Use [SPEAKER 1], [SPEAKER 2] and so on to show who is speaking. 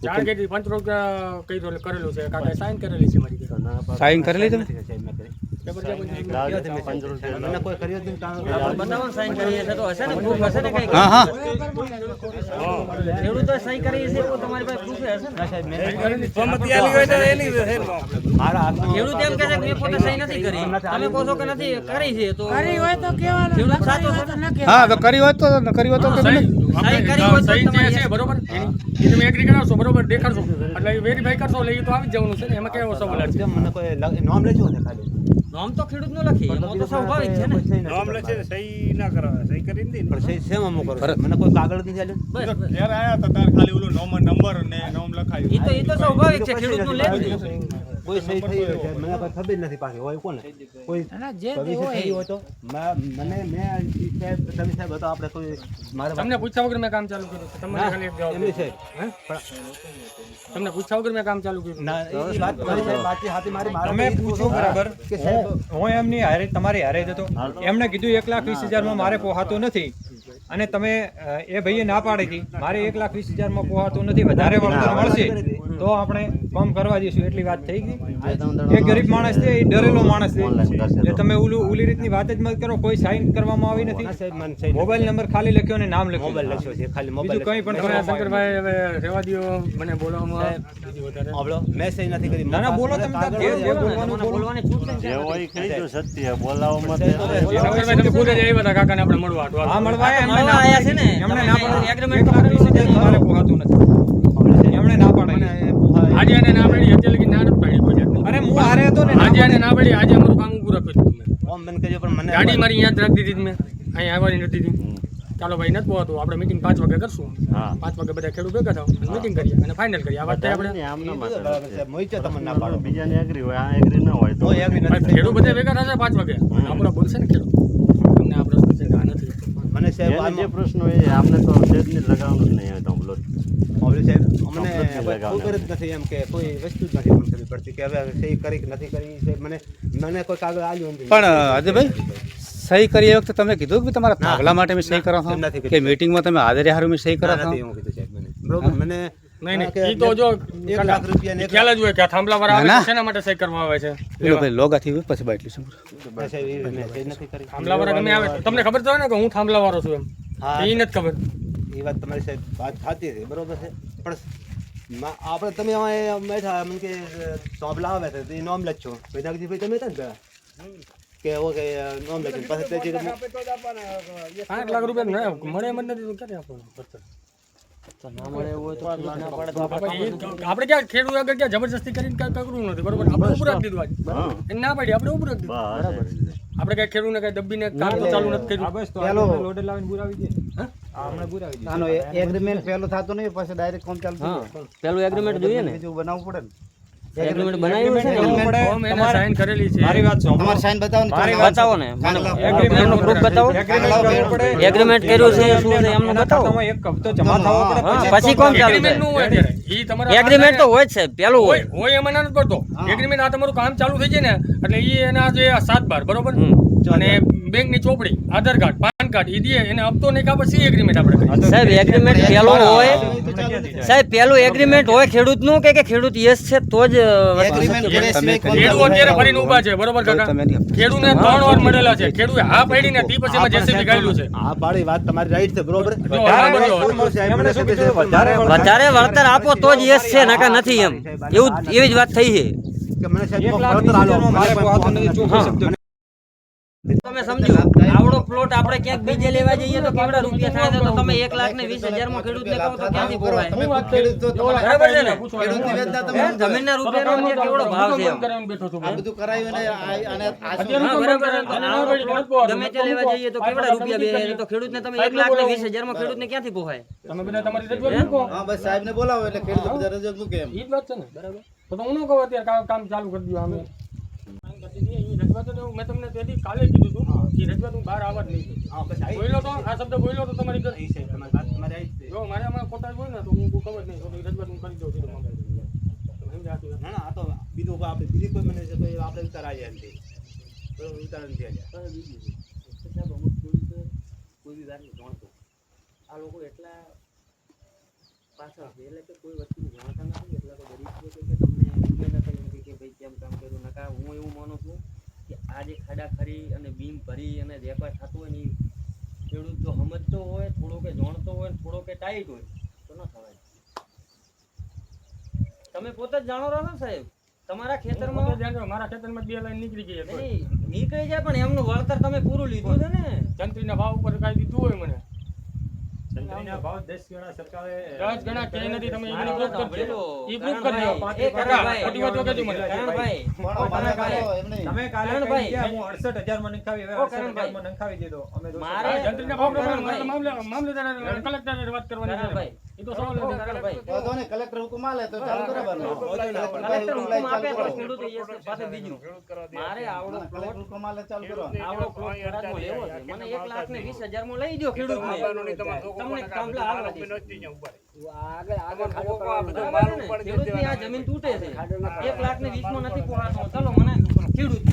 [SPEAKER 1] જાણ કરી ₹5 કરેલું છે કાકા સાઈન કરેલી છે મારી
[SPEAKER 2] સાઈન કરેલી તમે હા હા
[SPEAKER 3] ખેડૂતો સહી કરી છે તો તમારી પાસે પ્રૂફ હશે ને ખેડૂત એમ કહે છે કે મેં પોતે સહી નથી કરી તમે કહો છો કે નથી કરી છે તો કરી હોય તો કહેવાનું ખેડૂત સાચો છે
[SPEAKER 2] હા તો કરી હોય તો કરી હોય તો કેમ નહીં
[SPEAKER 3] સહી કરી હોય તો
[SPEAKER 1] સહી
[SPEAKER 3] તમારી
[SPEAKER 1] છે બરોબર એ તમે એગ્રી કરાવશો બરોબર દેખાડશો એટલે વેરીફાઈ કરશો એટલે એ તો આવી જ જવાનું છે ને એમાં કેવો સવાલ છે
[SPEAKER 4] મને કોઈ નામ લેજો ને ખાલી
[SPEAKER 3] નામ તો ખેડૂત નું લખી એમાં તો સ્વાભાવિક છે ને
[SPEAKER 5] નામ લખે સહી ના કરાવે સહી કરીને દે
[SPEAKER 4] પણ સહી સેમ અમુક કરો મને કોઈ કાગળ નથી ચાલ્યું
[SPEAKER 3] બસ
[SPEAKER 5] જ્યારે આયા તો તાર ખાલી ઓલો નંબર ને નામ લખાયું
[SPEAKER 3] એ તો સ્વાભાવિક છે ખેડૂત નું લે જ નહીં
[SPEAKER 4] કોઈ સહી થઈ હોય છે મને કોઈ ખબર નથી પાછી હોય કોને કોઈ ભવિષ્ય થઈ હોય તો મને મેં સાહેબ તમે સાહેબ હતો આપણે કોઈ મારે
[SPEAKER 1] તમને પૂછ્યા વગર મેં કામ ચાલુ કર્યું તમને ખાલી એક જવાબ
[SPEAKER 4] એમની છે
[SPEAKER 1] તમને પૂછ્યા વગર મેં કામ ચાલુ કર્યું
[SPEAKER 4] ના એ વાત મારી સાહેબ વાત હાથી મારી
[SPEAKER 6] તમે પૂછ્યું બરાબર
[SPEAKER 4] કે સાહેબ
[SPEAKER 6] હું એમની હારે તમારી હારે જ હતો એમને કીધું 1,20,000 માં મારે પોહાતું નથી અને તમે એ ભાઈએ ના પાડી હતી મારે 1,20,000 માં પોહાતું નથી વધારે વળતર મળશે તો આપણે કમ કરવા દઈશું એટલી વાત થઈ ગઈ એ ગરીબ માણસ છે એ ડરેલો માણસ છે એટલે તમે ઓલી રીતની વાત જ મત કરો કોઈ સાઈન કરવામાં આવી નથી
[SPEAKER 4] સાહેબ મને સહી
[SPEAKER 6] મોબાઈલ નંબર ખાલી લખ્યો અને નામ લખ્યું
[SPEAKER 4] મોબાઈલ લખ્યો છે ખાલી
[SPEAKER 6] બીજું
[SPEAKER 4] મોબાઈલ
[SPEAKER 6] કંઈ પણ
[SPEAKER 1] હવે
[SPEAKER 6] કરવામાં
[SPEAKER 1] શંકરભાઈ હવે રહેવા દ્યો મને બોલવામાં બીજું વધારે
[SPEAKER 4] આવડો મેં સહી નથી કરી
[SPEAKER 6] ના ના બોલો તમે તાર જે બોલવાનું બોલો
[SPEAKER 3] બોલવાની છૂટ છે
[SPEAKER 5] જે હોય કહી દો સત્ય બોલાવવામાં
[SPEAKER 1] શંકરભાઈ તમે ખુદ જ આવ્યા હતા કાકાને આપણે મળવા
[SPEAKER 6] હા મળવા એમને
[SPEAKER 3] મળવા
[SPEAKER 6] ના
[SPEAKER 3] આયા છે ને
[SPEAKER 6] એમણે ના પાડી
[SPEAKER 3] એગ્રીમેન્ટ તો કરેલું છે
[SPEAKER 6] મારે પોહાતું નથી એમણે ના પાડી
[SPEAKER 1] આજે એને ના પાડી અત્યારે લગી ના નથી પાડી કોઈ જાતની.
[SPEAKER 6] અરે હું હારે હતો ને
[SPEAKER 1] આજે એને ના પાડી આજે અમારું કામ પૂરું કર્યું મેં
[SPEAKER 4] ઓમ મને કહેજો પણ મને
[SPEAKER 1] ગાડી મારી અહીંયા જ રાખી દીધી મેં અહીંયા આવવાની નથી દીધી ચાલો ભાઈ નથી પોતું આપણે મીટિંગ 5 વાગે કરશું 5 વાગે બધા ખેડૂત ભેગા થાવ મીટિંગ કરીએ અને ફાઇનલ કરીએ આ વાત થાય આપણે
[SPEAKER 4] મોઈચો તમને ના પાડો
[SPEAKER 5] બીજાને એગ્રી હોય આ એગ્રી ના હોય તો
[SPEAKER 4] કોઈ એગ્રી નથી
[SPEAKER 1] ખેડૂત બધા ભેગા થશે 5 વાગે આપણે બોલશે ને ખેડૂત અમને આ પ્રશ્ન છે કે આ નથી
[SPEAKER 4] મને સાહેબ
[SPEAKER 5] એને જે પ્રશ્ન હોય એ આપણે તો સેજ ની લગાવવાનું જ નહીં હોય તો બોલો
[SPEAKER 4] ઓબલે સાહેબ અમને કોઈ ખબર જ નથી એમ કે કોઈ વસ્તુ જ નથી મને ખબર પડતી કે હવે સહી કરી કે નથી કરી સાહેબ મને કોઈ કાગળ આલ્યું નથી
[SPEAKER 2] પણ અજયભાઈ સહી કરી એ વખતે તમે કીધું કે તમારા ભાગલા માટે મેં સહી કરો છો
[SPEAKER 4] નથી
[SPEAKER 2] કે મીટિંગમાં તમે હાજર હારું મેં સહી કરો છો
[SPEAKER 4] નથી એવું કીધું સાહેબ મને બરોબર મને
[SPEAKER 1] નહીં ઈ તો જો
[SPEAKER 4] ₹1 લાખ ને
[SPEAKER 1] ખ્યાલ જ હોય કે આ થાંભલા પર આવે છે શેના માટે સહી કરવામાં આવે છે
[SPEAKER 2] પેલો ભાઈ લોગાથી પછી બાટલી શું
[SPEAKER 4] સાહેબ એ મેં સહી નથી કરી
[SPEAKER 1] થાંભલા પર ગમે આવે તમને ખબર તો હોય ને કે હું થાંભલા વાળો છું એમ
[SPEAKER 4] હા
[SPEAKER 1] એ નથી ખબર
[SPEAKER 4] એ વાત તમારી સાહેબ વાત સાચી છે બરોબર છે પણ આપણે તમે અહીંયા બેઠા મને કે સોંપલા આવે છે તો એ નોમ લખજો વૈદાગજીભાઈ તમે હતા ને પેલા કે ઓકે નોમ લખ્યું પછી તે જે
[SPEAKER 1] 5 લાખ રૂપિયા મળે એમ જ નથી તો ક્યારે આપવાનું આપણે ક્યાં ખેડૂત આગળ ક્યાં જબરજસ્તી કરીને કાંઈ કરવું નથી બરોબર આપણે ઉભું રાખી દીધું આજે એને ના પાડી આપણે ઉભું રાખી દીધું આપણે કઈ ખેડૂતને કઈ દબ્બીને કામ તો ચાલુ નથી કર્યું
[SPEAKER 6] બસ તો લોડર લાવીને બોલાવી દે હા હમણાં બોલાવી દે
[SPEAKER 7] આનો એગ્રીમેન્ટ પહેલો થતો નહીં પછી ડાયરેક્ટ કોમ ચાલુ થઈ જાય
[SPEAKER 3] પેલું એગ્રીમેન્ટ જોઈએ ને
[SPEAKER 7] બીજું બનાવવું પડે ને
[SPEAKER 3] એગ્રીમેન્ટ બનાવ્યું છે ને
[SPEAKER 1] ફોર્મ એને સાઈન કરેલી છે
[SPEAKER 6] મારી વાત સાંભળો
[SPEAKER 7] તમારે સાઈન બતાવો ને
[SPEAKER 3] બતાવો ને મને એગ્રીમેન્ટનું પ્રૂફ બતાવો
[SPEAKER 6] પડે
[SPEAKER 3] એગ્રીમેન્ટ કર્યું છે શું છે એમનું બતાવો
[SPEAKER 6] ખાતામાં એક હપ્તો જમા થવો પડે
[SPEAKER 3] હા, પછી કોમ ચાલુ
[SPEAKER 1] એગ્રીમેન્ટ નું હોય અત્યારે ઈ તમારા
[SPEAKER 3] એગ્રીમેન્ટ તો હોય જ છે પેલું હોય
[SPEAKER 1] હોય એમાં ના નથી પડતો એગ્રીમેન્ટ આ તમારું કામ ચાલુ થઈ જાય ને એટલે ઈ એના જે 7/12 બરોબર અને બેંક ની ચોપડી આધાર કાર્ડ પાન કાર્ડ ઈ દે એને હપ્તો નહીં કાપડ સી એગ્રીમેન્ટ આપણે કરીએ
[SPEAKER 3] સાહેબ એગ્રીમેન્ટ પેલું હોય સાહેબ પેલું એગ્રીમેન્ટ હોય ખેડૂતનું કે ખેડૂત યસ છે તો જ
[SPEAKER 7] એગ્રીમેન્ટ કરે સિવાય કોમ
[SPEAKER 1] ખેડૂત અત્યારે ફરીને ઊભા છે બરોબર કાકા ખેડૂતને 3 વાર મળેલા છે ખેડૂતે હા પાડીને તી પછી એમાં જેસીબી ગાયલું છે
[SPEAKER 4] આ પાડી વાત તમારી રાઈટ છે બરોબર
[SPEAKER 1] જો બરાબર જો.
[SPEAKER 6] એમણે શું કીધું
[SPEAKER 3] વધારે વળતર આપો તો જ યસ છે નકા નથી એમ એવું એવી જ વાત થઈ છે
[SPEAKER 4] કે મને સાહેબ
[SPEAKER 6] 1,20,000 મારે પોહાતું નથી ચોખ્ખો શબ્દ
[SPEAKER 3] તમે સમજો આવડો પ્લોટ આપણે ક્યાંક બીજે લેવા જઈએ તો કેવડા રૂપિયા થાય તો તમે 1,20,000 માં ખેડૂતને કહો તો ક્યાંથી પોહાય
[SPEAKER 7] તમે ખેડૂત તો તમારે
[SPEAKER 3] બરાબર છે ને
[SPEAKER 7] ખેડૂતની વેચતા તમે
[SPEAKER 3] જમીનના રૂપિયાનો જે કેવડો ભાવ છે એમ.
[SPEAKER 1] કરાવીને બેઠો છું
[SPEAKER 7] આ બધું કરાવ્યું ને અને આ
[SPEAKER 1] અત્યારે
[SPEAKER 3] હા,
[SPEAKER 1] હું
[SPEAKER 3] બરાબર.
[SPEAKER 1] તને ના પાડી કે નથી પોહાતું.
[SPEAKER 3] ગમે તે લેવા જઈએ તો કેવડા રૂપિયા બે તો ખેડૂતને તમે 1,20,000 માં ખેડૂતને ક્યાંથી પોહાય
[SPEAKER 1] તમે બધા તમારી રજૂઆત મૂકો
[SPEAKER 7] હા બસ સાહેબ ને બોલાવો એટલે ખેડૂત બધા રજૂઆત મૂકે એમ
[SPEAKER 1] ઈ જ વાત છે ને બરાબર તો હું ન કહું અત્યારે કામ ચાલુ કરી દઉં અમે રજૂઆત તો મેં તમને તેથી કાલે કીધું હતું કે રજૂઆત હું બહાર આવવા જ નહીં બોલ્યો તો આ શબ્દ બોલ્યો તો તમારી ઘર
[SPEAKER 4] તમારી વાત તમારી રાઈટ છે
[SPEAKER 1] જો મારે આમાં ખોટા જ હોય ને તો હું ખબર જ નહીં તો રજૂઆત હું કરી દઉં છું તમારે સમજાતું
[SPEAKER 4] ના ના આ તો બીજું આપણે બીજી કોઈ મને છે તો એ આપણે ઉતાર આવી જાય બરોબર ઉતાર નથી આવી
[SPEAKER 3] કોઈ બી વાત નહીં જાણતો આ લોકો એટલા પાછળ છે. એટલે કે કોઈ વસ્તુની જાણતા નથી એટલે તો ગરીબ છે કે તમને ઉમેદ કરી નથી કે ભાઈ કેમ કામ કર્યું. નકા હું એવું માનું છું કે આ જે ખાડા ખરી અને બીમ ભરી અને વેપાર થતો હોય ને ઈ ખેડૂત જો સમજતો હોય, થોડો કે જાણતો હોય, થોડો કે ટાઈટ હોય તો ન થવાય. તમે પોતે જ જાણો રહો ને સાહેબ, તમારા ખેતરમાં
[SPEAKER 1] પોતે જાણજો, મારા ખેતરમાં 2 લાઈન નીકળી ગઈ હતી.
[SPEAKER 3] નહીં, નીકળી જાય પણ એમનું વળતર તમે પૂરું લીધું છે ને.
[SPEAKER 1] જંત્રીના ભાવ ઉપર કાંઈ દીધું હોય મને
[SPEAKER 6] સંતરીના ભાવ 10 ગણા સરકારે
[SPEAKER 1] 10 ગણા કે નથી. તમે
[SPEAKER 3] મારો
[SPEAKER 1] ઈ proof
[SPEAKER 3] વાત
[SPEAKER 1] કરજો.
[SPEAKER 3] સાંભળો.
[SPEAKER 1] ઈ proof કરજો.
[SPEAKER 3] કરણભાઈ, એ કરણભાઈ,
[SPEAKER 1] ખોટી વાતો કહેજો મને.
[SPEAKER 3] કરણભાઈ,
[SPEAKER 7] પણ મને કહો એમ નહીં.
[SPEAKER 6] તમે કાલે
[SPEAKER 3] કરણભાઈ,
[SPEAKER 6] કહી ગયા, હું 68,000 માં નખાવી, હવે
[SPEAKER 3] ઓ
[SPEAKER 6] 68,000 માં નખાવી દીધો. અમે તો
[SPEAKER 3] મારે
[SPEAKER 1] જંત્રીના ભાવ પ્રમાણે
[SPEAKER 3] કરણભાઈ,
[SPEAKER 1] મામલેદાર કલેક્ટરે વાત કરવાની છે.
[SPEAKER 3] કરણભાઈ,
[SPEAKER 1] ઈ તો સવાલ નથી.
[SPEAKER 3] કરણભાઈ,
[SPEAKER 7] વાંધો નહીં, કલેક્ટર હુકમ આલે તો ચાલુ કરાવવાનું.
[SPEAKER 3] કલેક્ટર હુકમ આપે તો ખેડૂતો એ પાસે બીજું મારે આવડો
[SPEAKER 7] કલેક્ટર
[SPEAKER 3] પ્લોટ
[SPEAKER 7] હુકમ આલે ચાલુ કરવાનું.
[SPEAKER 3] આવડો પ્લોટ થરાદમાં લેવો છે. મને 1,20,000 માં લઈ દો ખેડૂતને. તમને કામલા હાલવા દઈશ. બરાબર ને? ખેડૂતની આ જમીન તૂટે છે. 1,20,000 માં નથી પોહાતો. ચાલો મને ખેડૂત